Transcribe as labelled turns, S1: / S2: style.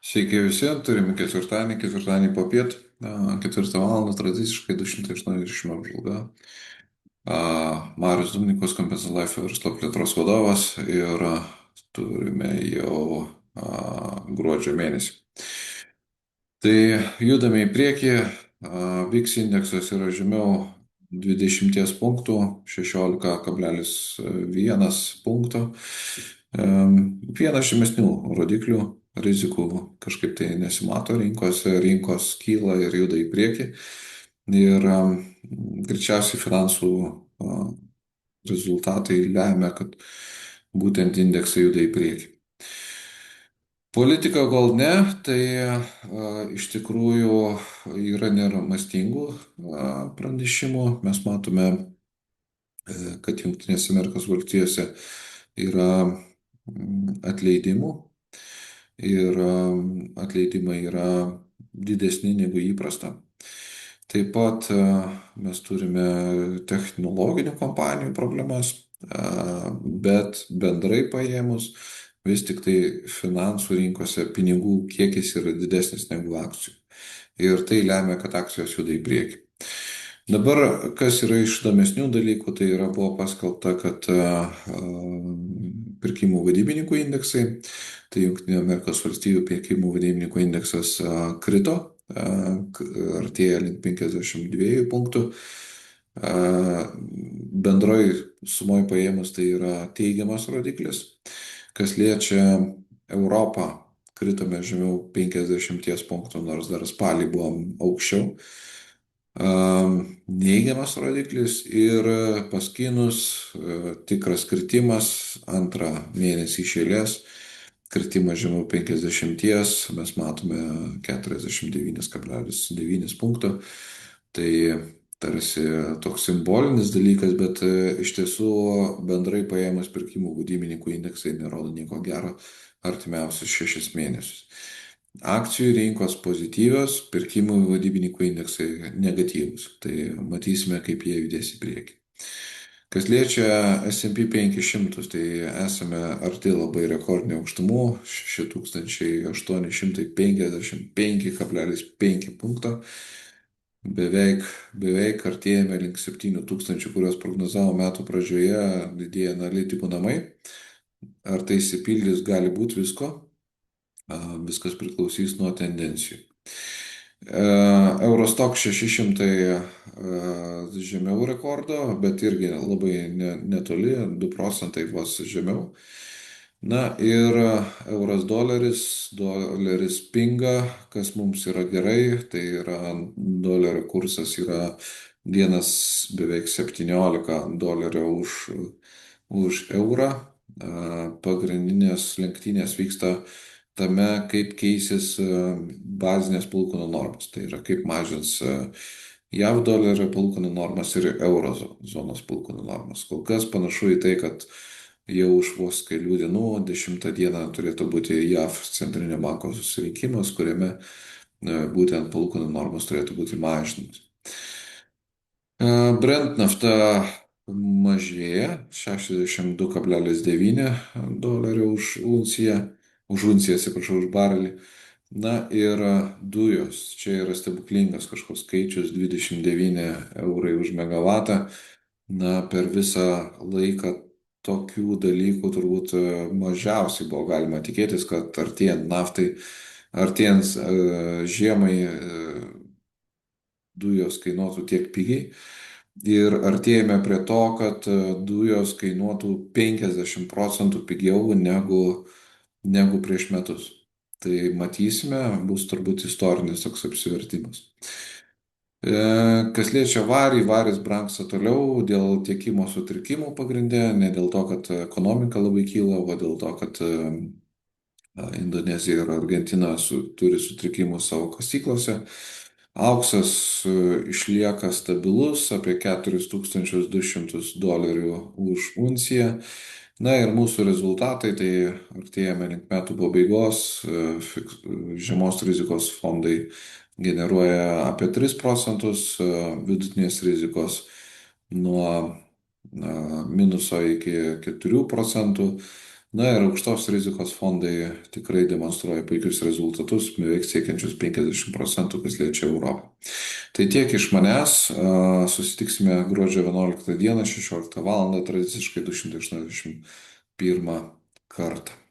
S1: Sveiki visi, turime ketvirtadienį popiet, 4 val. Tradiciškai 280 apžvalga. Marius Dumnikus, Compensą Life verslo plėtros vadovas ir turime jau gruodžio mėnesį. Tai judame į priekį, VIX indeksas yra žemiau 20 punktų, 16,1 punkto. Vienas žemesnių rodiklių, rizikų kažkaip tai nesimato rinkose, rinkos kyla ir juda į priekį. Ir greičiausiai finansų rezultatai lemia, kad būtent indeksai juda į priekį. Politika gal ne, tai iš tikrųjų yra neramastingų pranešimų. Mes matome, kad Junktinėse Amerikos valstijose yra atleidimų ir atleidimai yra didesni negu įprasta. Taip pat mes turime technologinių kompanijų problemas, bet bendrai paėmus vis tik tai finansų rinkose pinigų kiekis yra didesnis negu akcijų. Ir tai lemia, kad akcijos juda į priekį. Dabar, kas yra iš įdomesnių dalykų, tai yra buvo paskelbta, kad pirkimų vadybininkų indeksai, tai Junktinių Amerikos valstijų pirkimų vadybininkų indeksas krito, artėja link 52 punktų. Bendroji sumoje paėmus tai yra teigiamas rodiklis. Kas liečia Europą, kritome žemiau 50 punktų, nors dar spalį buvom aukščiau. Neigiamas rodiklis ir pas kinus tikras kritimas antrą mėnesį iš eilės. Kritimas žemiau 50, mes matome 49,9 punkto. Tai tarsi toks simbolinis dalykas, bet iš tiesų bendrai paėmus pirkimų vadybininkų indeksai nerodo nieko gero artimiausius 6 mėnesius. Akcijų rinkos pozityvios, pirkimų vadybininkų indeksai negatyvus. Tai matysime, kaip jie judės į priekį. Kas liečia S&P 500, tai esame arti labai rekordinių aukštumų, 6855,5 punkto. Beveik artėjame link 7000, kuriuos prognozavo metų pradžioje didieji analitikų namai. Ar tai išsipildys, gali būti visko. Viskas priklausys nuo tendencijų. Eurostock 600 žemiau rekordo, bet irgi labai netoli, 2 procentai vos žemiau. Na ir euras doleris pinga, kas mums yra gerai, tai yra dolerio kursas yra beveik 17 dolerio už eurą. Pagrindinės lenktynės vyksta tame, kaip keisis bazinės palūkanų normos. Tai yra, kaip mažins JAV dolerio palūkanų normas ir euro zonos palūkanų normas. Kol kas panašu į tai, kad jau už vos kelių dienų, 10 dieną turėtų būti JAV centrinio banko susirinkimas, kuriame būtent palūkanų normos turėtų būti mažinamos. Brent nafta mažėja, 62,9 dolerių už unciją, už barelį. Na ir dujos, čia yra stebuklingas kažkoks skaičius, 29 eurai už megavatą. Na, per visą laiką tokių dalykų turbūt mažiausiai buvo galima tikėtis, kad artėjant naftai, artėjant žiemai dujos kainuotų tiek pigiai. Ir artėjame prie to, kad dujos kainuotų 50% pigiau negu prieš metus. Tai matysime, bus turbūt istorinis toks apsivertimas. Kas liečia varis brangsta toliau dėl tiekimo sutrikimų pagrindė, ne dėl to, kad ekonomika labai kyla, o dėl to, kad Indonezija ir Argentina turi sutrikimų savo kasyklose. Auksas išlieka stabilus, apie 4200 dolerių už unciją. Na ir mūsų rezultatai, tai artėjame link metų pabaigos, žemos rizikos fondai generuoja apie 3 procentus, vidutinės rizikos nuo minuso iki 4 procentų. Na ir aukštos rizikos fondai tikrai demonstruoja puikius rezultatus, beveik siekiančius 50%, kas liečia Europą. Tai tiek iš manęs. Susitiksime gruodžio 11 dieną, 16 val. Tradiciškai 281 kartą.